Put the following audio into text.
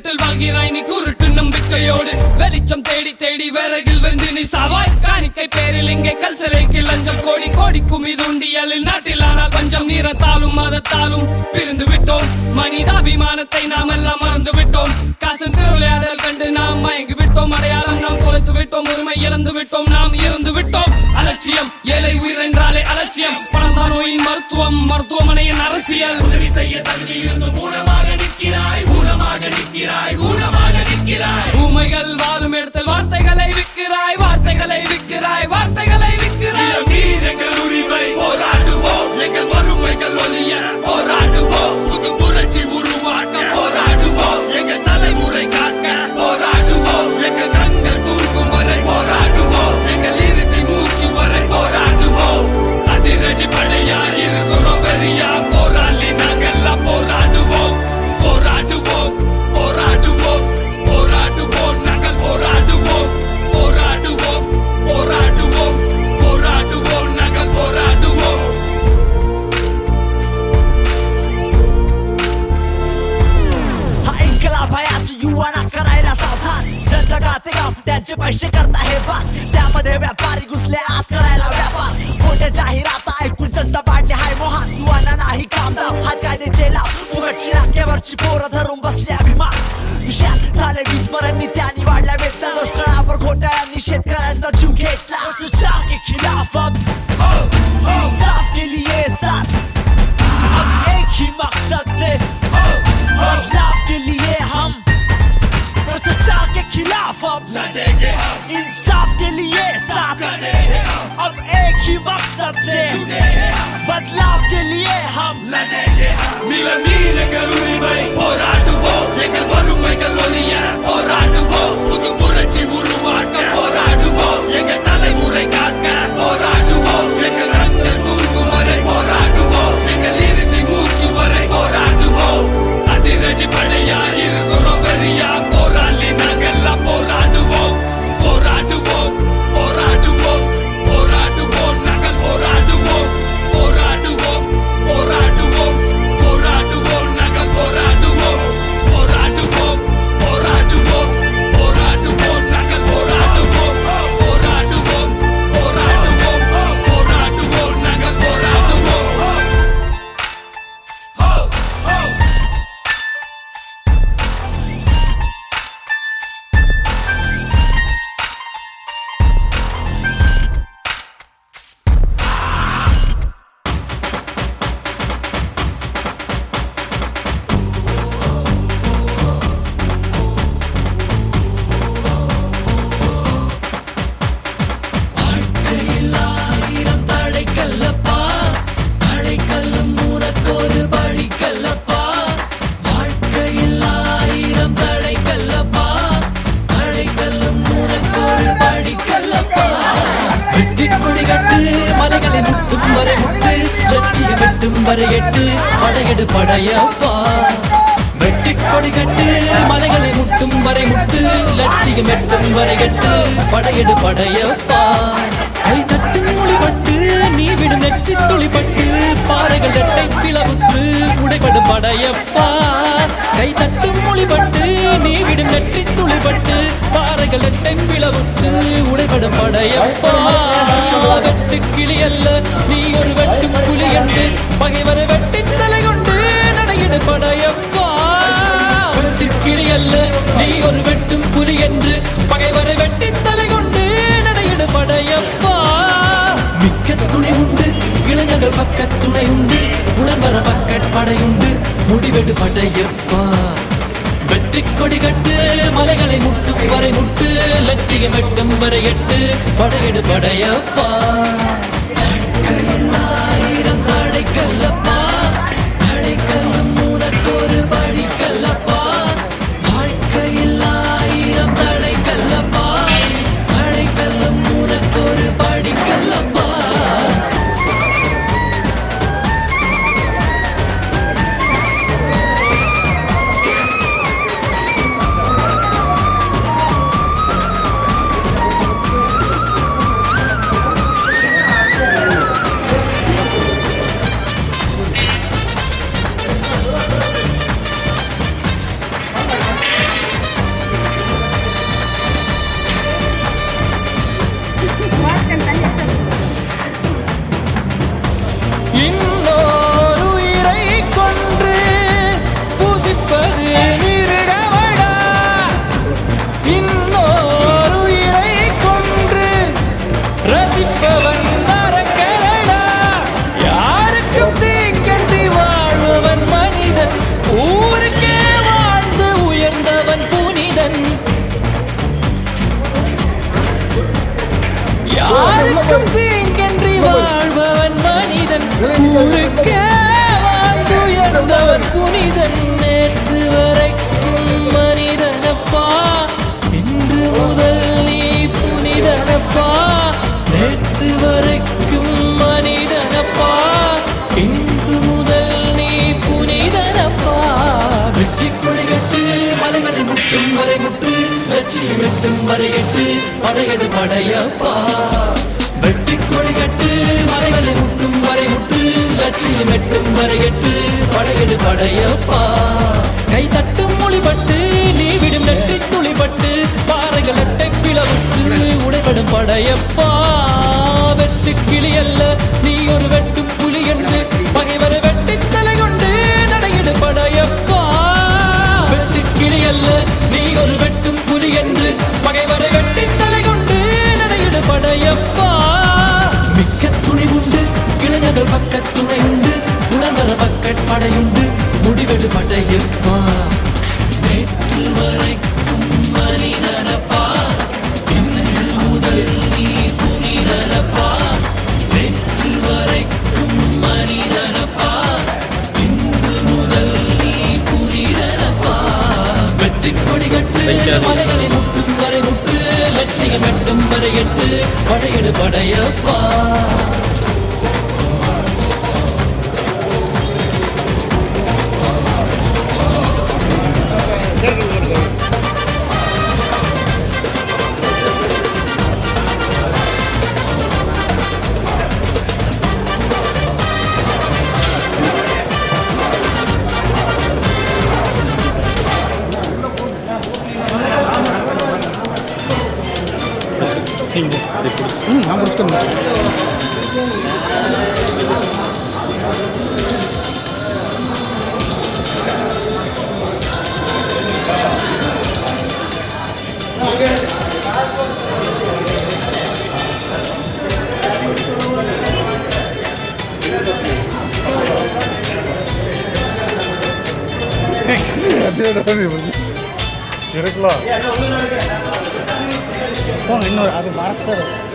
இருட்டில் வாழ்கிறாய் நீ குருட்டு நம்பிக்கையோடு வெளிச்சம் தேடி தேடி விறகில் வெந்து நீ சாவாய் காணிக்கை பேரில் இங்கே கல் சிலைக்கு லஞ்சம் கோடி கோடி குமிது உண்டியலில் நாட்டில் ஆனால் பஞ்சம் நீரத்தாலும் மதத்தாலும் பிரிந்து விட்டோம் மனிதாபிமானத்தை நாம் எல்லாம் மறந்து விட்டோம் காசன் திருவிளையாடல் கண்டு நாம் மயங்கி விட்டோம் அடையாளம் நாம் தொலைத்து விட்டோம் உரிமை இழந்து விட்டோம் நாம் இறந்து விட்டோம் அலட்சியம் ஏழை உயிர் என்றாலே அலட்சியம் பணம் தான் நோயின் மருத்துவம் மருத்துவமனையின் அரசியல் உதவி செய்ய தகுதி இருந்து ஊனமாக நிற்கிறாய் ஊனமாக நிற்கிறாய் ஊனமாக நிற்கிறாய் ஊமைகள் வாழும் இடத்தில் வார்த்தைகளை விற்கிறாய் வார்த்தைகளை விற்கிறாய் வார்த்தைகளை விற்கிறாய் எங்கள் உரிமை போராடுவோம் எங்கள் வறுமைகள் ஒழிய போராடுவோம் புது புரட்சி உருவாக்க போராடுவோம் எங்கள் தலைமுறை காக்க போராடுவோம் எங்கள் கண்கள் தூக்கும் வரை போராடுவோம் எங்கள் இறுதி மூச்சு வரை போராடுவோம் அதிரடி படையா இருக்கிறோம் வெறியா போராளி நாங்கெல்லாம் போராடுவோம் போராடுவோம் போராடுவோம் போராடுவோம் நாங்கள் போராடுவோம் போராடுவோம் போராடுவோம் போராடுவோம் நாங்கள் போராடுவோம் हा इन्कलाब भयाची युवाना करायला सावधान जनता गाते काम त्यांचे पैसे करता हे बात त्यामध्ये व्यापारी घुसले आत करायला व्यापार खोट्या जाहिरात ऐकून जनता पाडली हाय मोहात युवाना नाही कामदाम हात कायद्याचे लाभ फुगटची नाक्यावरची पोरं धरून बसले अभिमान विषयात झाले विस्मरण त्यांनी वाढल्या वेदना दुष्काळावर घोटाळ्यांनी शेतकऱ्यांचा जीव घेतला के खिलाफ अब इंसाफ के लिए साथ अब एक ही मकसद से इंसाफ के लिए हम भ्रष्टाचार के खिलाफ अब लड़ेंगे हम इंसाफ के लिए साथ लड़ेंगे हम अब एक ही मकसद से बदलाव के लिए हम लड़ेंगे हम எங்கள் உரிமை போராடுவோம் எங்கள் வறுமைகள் ஒழிய போராடுவோம் புது புரட்சி உருவாக்க போராடுவோம் எங்கள் தலைமுறை காக்க போராடுவோம் எங்கள் கண்கள் தூக்கும் வரை போராடுவோம் எங்கள் இறுதி மூச்சு வரை போராடுவோம் அதிரடி படையா இருக்கிறோம் வெறியா போராளி நாங்கெல்லாம் போராடுவோம் போராடுவோம் போராடுவோம் போராடுவோம் நாங்கள் போராடுவோம் போராடுவோம் போராடுவோம் போராடுவோம் நாங்கள் போராடுவோம் போராடுவோம் போராடுவோம் போராடுவோம் நாங்கள் போராடுவோம் போராடுவோம் போராடுவோம் போராடுவோம் நாங்கள் போராடுவோம் மலைகளை முட்டும் வரை முட்டு லட்சியம் வெட்டும் வரை எட்டு படையெடு படையப்பா வெட்டி கொடி கட்டு மலைகளை முட்டும் வரை முட்டு லட்சியம் வெட்டும் வரை எட்டு படையெடு படையப்பா கை தட்டும் மொழிபட்டு நீ விடும் நெற்றி துளிப்பட்டு பாறைகள் ரெட்டை பிளவுற்று உடைபடும் படையப்பா கை தட்டும் மொழிபட்டு நீ விடும் நெற்றி துளிப்பட்டு பாறைகள் ரெட்டை பிளவுற்று உடைபடும் படையப்பா வெட்டு கிளி அல்ல நீ ஒரு வெட்டும் புலி என்று பகைவரை வெட்டி தலை கொண்டு நடையிடு படையப்பா வெட்டு கிளி அல்ல நீ ஒரு வெட்டும் புலி என்று பகைவரை வெட்டி தலை கொண்டு நடையிடு படையப்பா மிக்க துணி உண்டு இளைஞர்கள் பக்க துணை உண்டு உடன்பர பக்கட் படையுண்டு முடிவெடு படையப்பா வெற்றி கொடி கட்டு மலைகளை முட்டும் வரை முட்டு லட்சியம் வெட்டும் வரை எட்டு படையெடு படையப்பா ஆயிரம் தடை கல்லப்பா தடை கல்லும் உனக்கொரு படி கல்லப்பா வாழ்க்கையில் ஆயிரம் தடை கல்லப்பா தடை கல்லும் உனக்கொரு படி கல்லப்பா வெட்டும் வரை முட்டு லட்சியம் வெட்டும் வரை எட்டு படையெடு படையப்பா வெட்டி கொடி கட்டு மலைகளை முட்டும் வரை முட்டு லட்சியம் வெட்டும் வரை எட்டு படையெடு படையப்பா கை தட்டும் மொழிபட்டு நீ விடும் நெற்றி துளிபட்டு பாறைகள் எட்டை பிளவுற்று உடைபடும் படையப்பா வெட்டு கிளி அல்ல நீ ஒரு வெட்டும் புலி என்று பகைவரை வெட்டி தலை கொண்டு நடையிடு படையப்பா வெட்டு கிளி அல்ல நீ ஒரு வெட்டும் புலி என்று பகைவரை வெட்டி தலை கொண்டு நடையிடு படையப்பா மிக்க துணி உண்டு இளைஞர்கள் பக்க துணை உண்டு உணர்ந்தர பக்கட் படையுண்டு முடிவெடு படையப்பா நேற்று வரைக்கும் மனிதனப்பா இன்று முதல் நீ புனிதனப்பா நேற்று வரைக்கும் மனிதனப்பா இன்று முதல் நீ புனிதனப்பா வெற்றி கொடி கட்டு மலைகளை முட்டும் வரை முட்டு லட்சியம் வெட்டும் வரை எட்டு படையெடு படையப்பா நான் முடிச்சுட்டேன் இருக்கலாம் இன்னொரு அது மறைச்சிட்டாரு